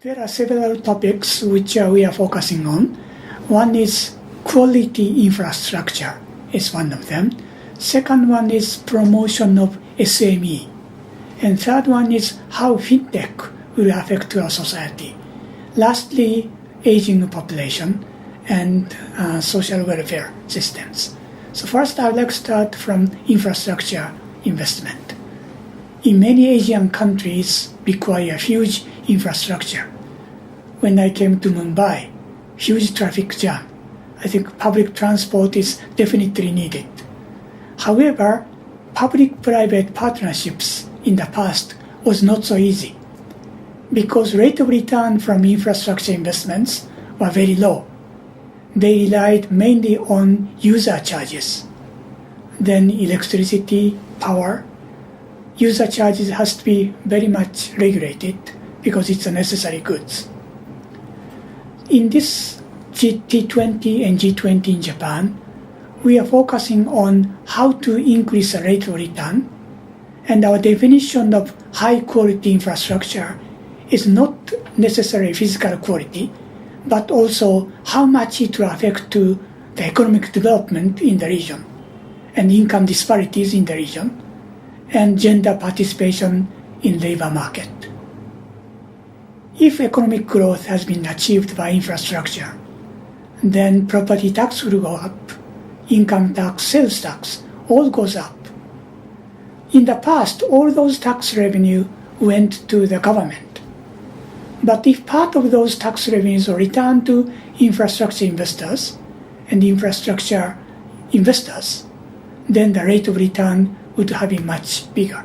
There are several topics which we are focusing on. One is quality infrastructure is one of them. Second one is promotion of SME. And third one is how fintech will affect our society. Lastly, aging population and social welfare systems. So first I would like to start from infrastructure investment. In many Asian countries require huge infrastructure. When I came to Mumbai, huge traffic jam. I think public transport is definitely needed. However, public-private partnerships in the past was not so easy because rate of return from infrastructure investments were very low. They relied mainly on user charges. Then electricity, power. User charges has to be very much regulated because it's a necessary goods. In this T20 and G20 in Japan, we are focusing on how to increase the rate of return, and our definition of high quality infrastructure is not necessarily physical quality, but also how much it will affect to the economic development in the region, and income disparities in the region, and gender participation in labor market. If economic growth has been achieved by infrastructure, then property tax will go up, income tax, sales tax, all goes up. In the past, all those tax revenue went to the government. But if part of those tax revenues are returned to infrastructure investors and infrastructure investors, then the rate of return would have been much bigger.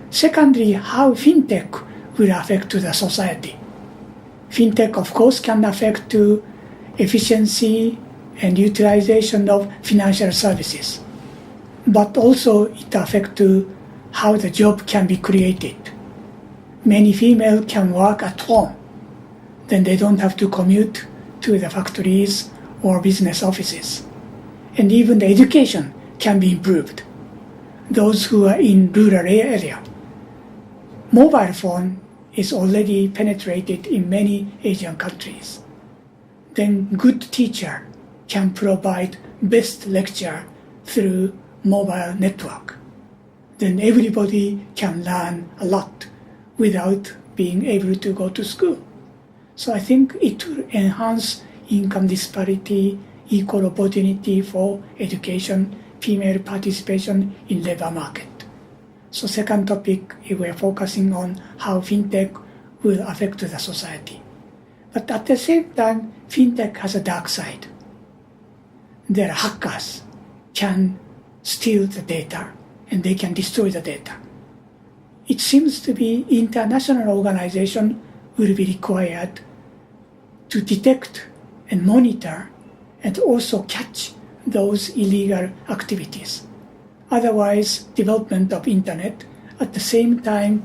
Secondly, how fintech will affect to the society. Fintech, of course, can affect to efficiency and utilization of financial services, but also it affects to how the job can be created. Many females can work at home, then they don't have to commute to the factories or business offices. And even the education can be improved. Those who are in rural area. Mobile phone is already penetrated in many Asian countries. Then good teacher can provide best lecture through mobile network. Then everybody can learn a lot without being able to go to school. So I think it will enhance income disparity, equal opportunity for education, female participation in labor market. So second topic, we are focusing on how fintech will affect the society. But at the same time, fintech has a dark side. Their hackers can steal the data and they can destroy the data. It seems to be international organization will be required to detect and monitor and also catch those illegal activities. Otherwise, development of internet, at the same time,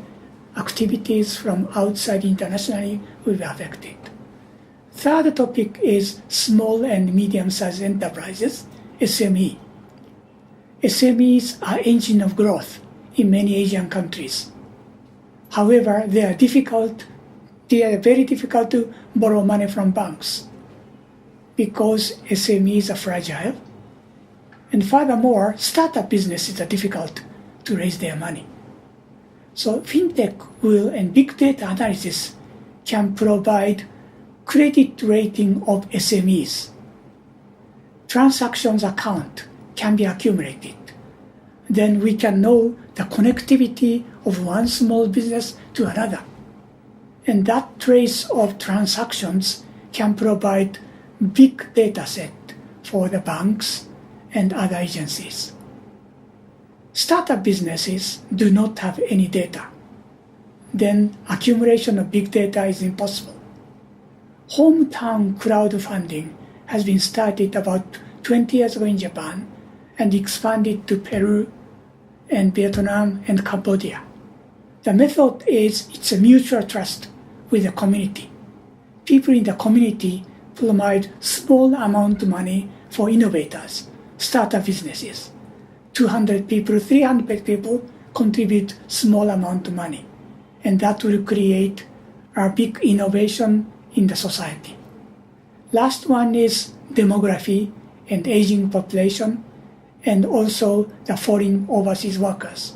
activities from outside internationally will be affected. Third topic is small and medium-sized enterprises, SME. SMEs are engine of growth in many Asian countries. However, they are very difficult to borrow money from banks because SMEs are fragile. And furthermore, startup businesses are difficult to raise their money. So fintech and big data analysis can provide credit rating of SMEs. Transactions account can be accumulated. Then we can know the connectivity of one small business to another. And that trace of transactions can provide big data set for the banks and other agencies. Startup businesses do not have any data. Then accumulation of big data is impossible. Hometown crowdfunding has been started about 20 years ago in Japan and expanded to Peru and Vietnam and Cambodia. The method is it's a mutual trust with the community. People in the community provide small amount of money for innovators, startup businesses. 200 people, 300 people contribute small amount of money. And that will create are big innovation in the society. Last one is demography and aging population, and also the foreign overseas workers.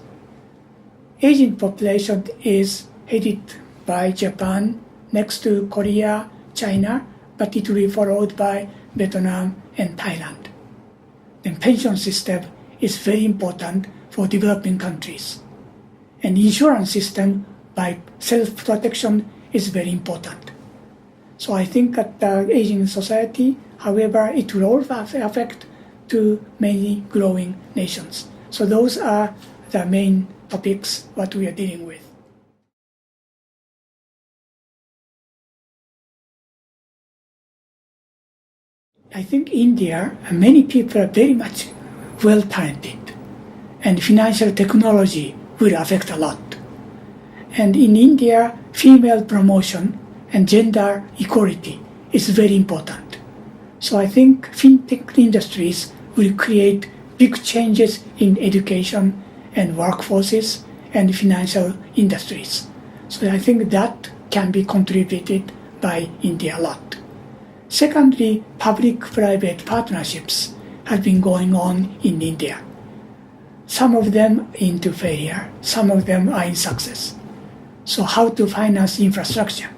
Aging population is headed by Japan, next to Korea, China, but it will be followed by Vietnam and Thailand. Then pension system is very important for developing countries. And insurance system by self-protection is very important. So I think that the aging society, however, it will also affect to many growing nations. So those are the main topics what we are dealing with. I think India, many people are very much well-talented, and financial technology will affect a lot. And in India, female promotion and gender equality is very important. So I think fintech industries will create big changes in education and workforces and financial industries. So I think that can be contributed by India a lot. Secondly, public-private partnerships have been going on in India. Some of them into failure, some of them are in success. So how to finance infrastructure?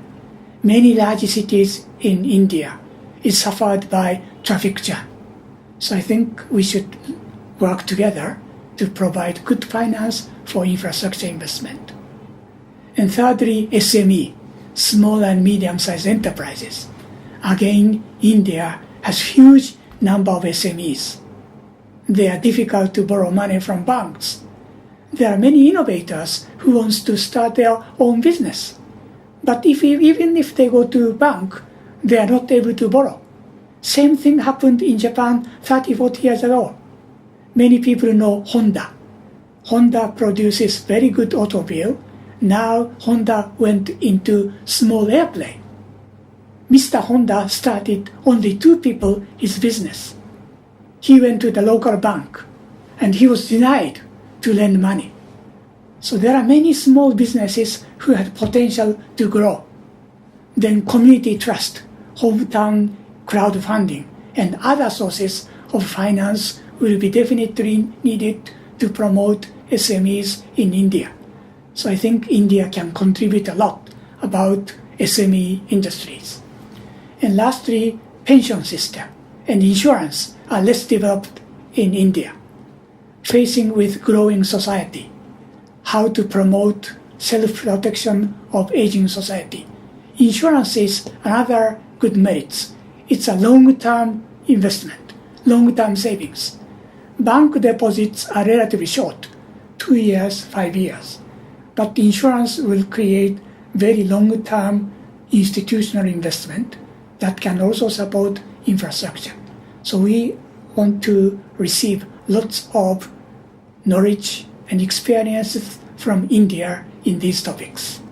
Many large cities in India is suffered by traffic jam. So I think we should work together to provide good finance for infrastructure investment. And thirdly, SME, small and medium-sized enterprises. Again, India has huge number of SMEs. They are difficult to borrow money from banks. There are many innovators who want to start their own business. But even if they go to bank, they are not able to borrow. Same thing happened in Japan 30, 40 years ago. Many people know Honda. Honda produces very good automobile. Now Honda went into small airplane. Mr. Honda started only 2 people his business. He went to the local bank and he was denied to lend money. So there are many small businesses who had potential to grow. Then community trust, hometown crowdfunding, and other sources of finance will be definitely needed to promote SMEs in India. So I think India can contribute a lot about SME industries. And lastly, pension system and insurance are less developed in India. Facing with growing society, how to promote self-protection of aging society. Insurance is another good merits. It's a long-term investment, long-term savings. Bank deposits are relatively short, 2 years, 5 years. But insurance will create very long-term institutional investment that can also support infrastructure. So we want to receive lots of knowledge and experiences from India in these topics.